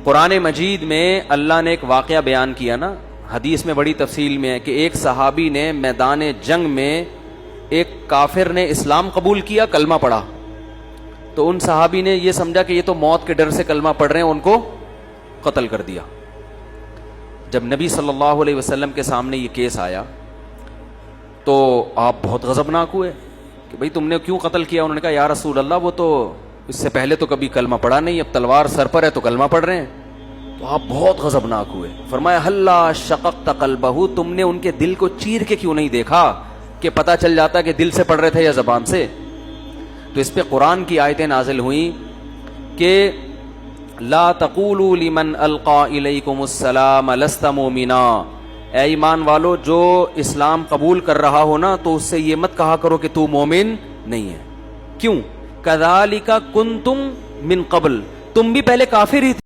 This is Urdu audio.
قرآن مجید میں اللہ نے ایک واقعہ بیان کیا نا، حدیث میں بڑی تفصیل میں ہے کہ ایک صحابی نے میدان جنگ میں ایک کافر نے اسلام قبول کیا، کلمہ پڑھا، تو ان صحابی نے یہ سمجھا کہ یہ تو موت کے ڈر سے کلمہ پڑھ رہے ہیں، ان کو قتل کر دیا۔ جب نبی صلی اللہ علیہ وسلم کے سامنے یہ کیس آیا تو آپ بہت غضبناک ہوئے کہ بھئی تم نے کیوں قتل کیا؟ انہوں نے کہا یا رسول اللہ وہ تو اس سے پہلے تو کبھی کلمہ پڑھا نہیں، اب تلوار سر پر ہے تو کلمہ پڑھ رہے ہیں۔ تو آپ بہت غضبناک ہوئے، فرمایا ہلا شققت قلبہ، تم نے ان کے دل کو چیر کے کیوں نہیں دیکھا کہ پتہ چل جاتا کہ دل سے پڑھ رہے تھے یا زبان سے؟ تو اس پہ قرآن کی آیتیں نازل ہوئیں کہ لا تقولوا لمن القا الیکم السلام لست مؤمنا، اے ایمان والو جو اسلام قبول کر رہا ہو نا تو اس سے یہ مت کہا کرو کہ تو مومن نہیں ہے۔ کیوں؟ کذالک کنتم من قبل، تم بھی پہلے کافر ہی تھے۔